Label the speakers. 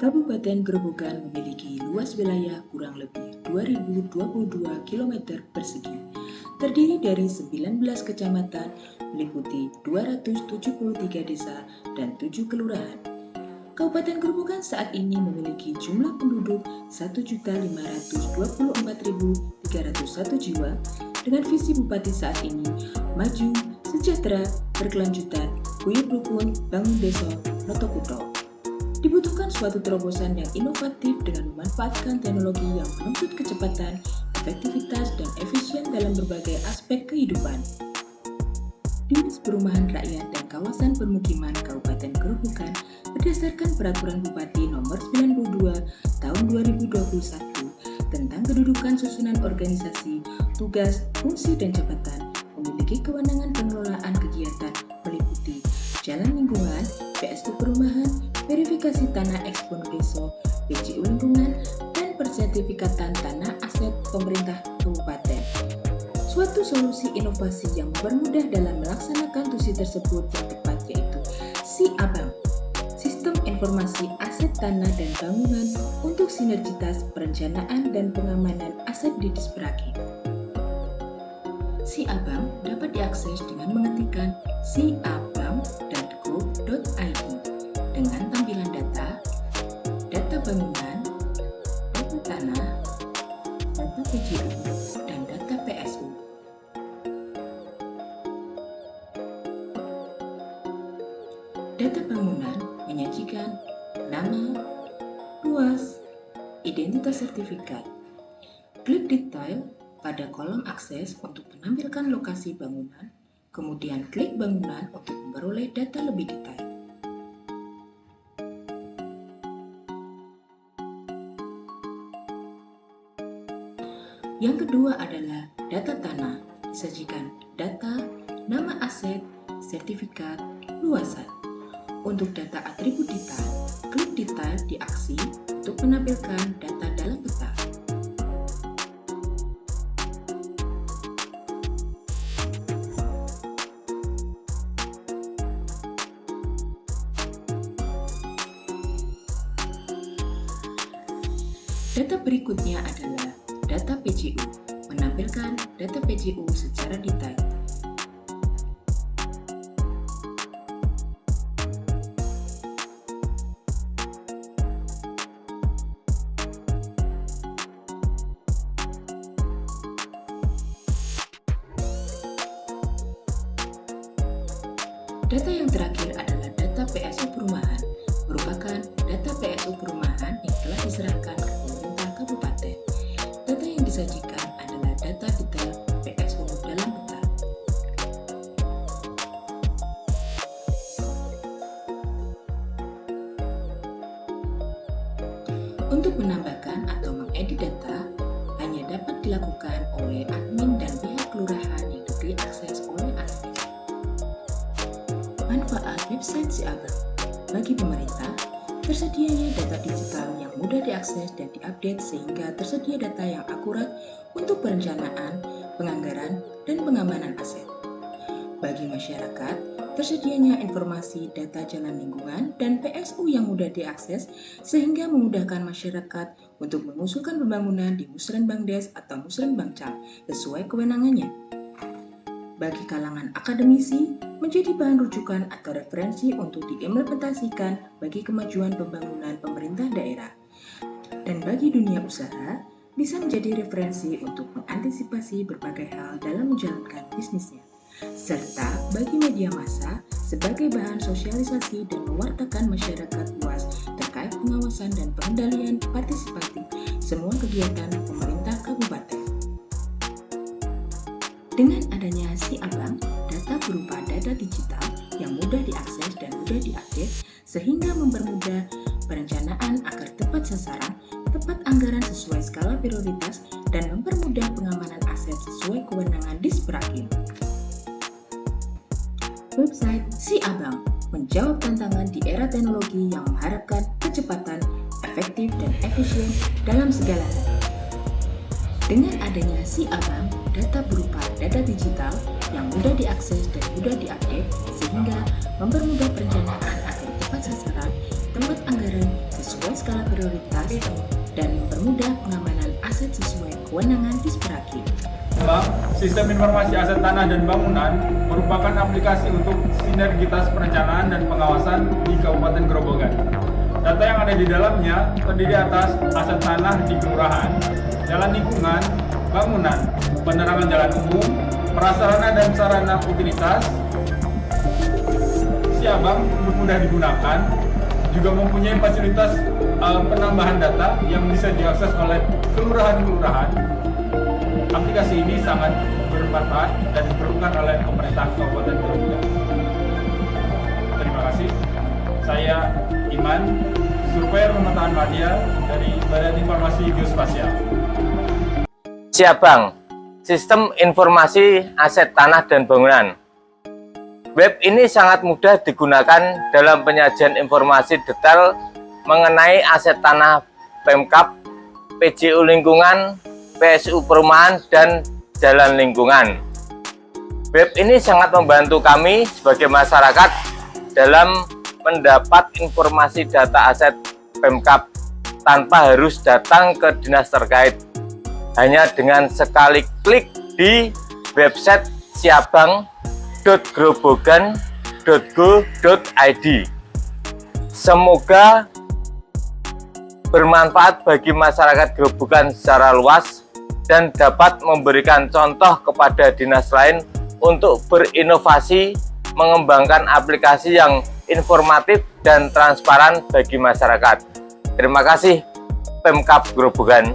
Speaker 1: Kabupaten Grobogan memiliki luas wilayah kurang lebih 2022 km persegi, terdiri dari 19 kecamatan, meliputi 273 desa dan 7 kelurahan. Kabupaten Grobogan saat ini memiliki jumlah penduduk 1.524.301 jiwa dengan visi Bupati saat ini maju, sejahtera, berkelanjutan, guyup rukun, bangun desa, noto kutho. Dibutuhkan suatu terobosan yang inovatif dengan memanfaatkan teknologi yang menuntut kecepatan, efektivitas, dan efisien dalam berbagai aspek kehidupan. Dinas Perumahan Rakyat dan Kawasan Permukiman Kabupaten Grobogan berdasarkan Peraturan Bupati Nomor 92 Tahun 2021 tentang kedudukan susunan organisasi, tugas, fungsi, dan jabatan memiliki kewenangan pengelolaan kegiatan meliputi jalan lingkungan, PSU perumahan, verifikasi tanah ekspono deso, PJU lingkungan, dan persertifikatan tanah aset pemerintah kabupaten. Suatu solusi inovasi yang mempermudah dalam melaksanakan tusi tersebut yang tepat yaitu SIABANG, Sistem Informasi Aset Tanah dan Bangunan untuk Sinergitas Perencanaan dan Pengamanan Aset di Disperaki. SIABANG dapat diakses dengan mengetikkan siabang.go.id dengan tampilan data bangunan, data tanah, data PJU, dan data PSU. Data bangunan menyajikan nama, luas, identitas sertifikat. Klik detail pada kolom akses untuk menampilkan lokasi bangunan, kemudian klik bangunan untuk memperoleh data lebih detail. Yang kedua adalah data tanah, disajikan data, nama aset, sertifikat, luasan. Untuk data atribut detail, klik detail di aksi untuk menampilkan data dalam peta. Data berikutnya adalah data PJU, menampilkan data PJU secara detail. Data yang terakhir adalah data PSU perumahan, merupakan data PSU perumahan yang telah diserahkan ke pemerintah kabupaten. Data yang disajikan adalah data detail PSU dalam peta. Untuk menambahkan atau mengedit data, hanya dapat dilakukan oleh admin dan pihak kelurahan yang diberi akses oleh admin. Manfaat website SIABANG bagi pemerintah, tersedianya data digital yang mudah diakses dan diupdate sehingga tersedia data yang akurat untuk perencanaan, penganggaran, dan pengamanan aset. Bagi masyarakat, tersedianya informasi data jalan lingkungan dan PSU yang mudah diakses sehingga memudahkan masyarakat untuk mengusulkan pembangunan di Musrenbangdes atau Musrenbangcam sesuai kewenangannya. Bagi kalangan akademisi, menjadi bahan rujukan atau referensi untuk diimplementasikan bagi kemajuan pembangunan pemerintah daerah. Dan bagi dunia usaha, bisa menjadi referensi untuk mengantisipasi berbagai hal dalam menjalankan bisnisnya. Serta bagi media massa sebagai bahan sosialisasi dan mewartakan masyarakat luas terkait pengawasan dan pengendalian partisipatif semua kegiatan pemerintah kabupaten. Dengan adanya SIABANG, data berupa data digital yang mudah diakses dan mudah diupdate sehingga mempermudah perencanaan agar tepat sasaran, tepat anggaran sesuai skala prioritas, dan mempermudah pengamanan aset sesuai kewenangan Disperaki. Website SIABANG menjawab tantangan di era teknologi yang mengharapkan kecepatan, efektif, dan efisien dalam segala hal. Dengan adanya SIABANG, data berupa data digital yang mudah diakses dan mudah diupdate sehingga mempermudah perencanaan agar tepat sasaran, tempat anggaran sesuai skala prioritas dan mempermudah pengamanan aset sesuai kewenangan Disperaki.
Speaker 2: Sistem Informasi Aset Tanah dan Bangunan merupakan aplikasi untuk sinergitas perencanaan dan pengawasan di Kabupaten Grobogan. Data yang ada di dalamnya terdiri atas aset tanah di kelurahan, jalan lingkungan, bangunan, penerangan jalan umum, prasarana dan sarana utilitas, Siabang mudah digunakan, juga mempunyai fasilitas penambahan data yang bisa diakses oleh kelurahan-kelurahan. Aplikasi ini sangat bermanfaat dan diperlukan oleh pemerintah Kabupaten Grobogan. Terima kasih. Saya Iman, surveyor pemetaan media dari Badan Informasi Geospasial.
Speaker 3: Siabang, Sistem Informasi Aset Tanah dan Bangunan. Web ini sangat mudah digunakan dalam penyajian informasi detail mengenai aset tanah Pemkab, PJU Lingkungan, PSU Perumahan, dan jalan lingkungan. Web ini sangat membantu kami sebagai masyarakat dalam mendapat informasi data aset Pemkab tanpa harus datang ke dinas terkait. Hanya dengan sekali klik di website siabang.grobogan.go.id. Semoga bermanfaat bagi masyarakat Grobogan secara luas dan dapat memberikan contoh kepada dinas lain untuk berinovasi mengembangkan aplikasi yang informatif dan transparan bagi masyarakat. Terima kasih Pemkab Grobogan.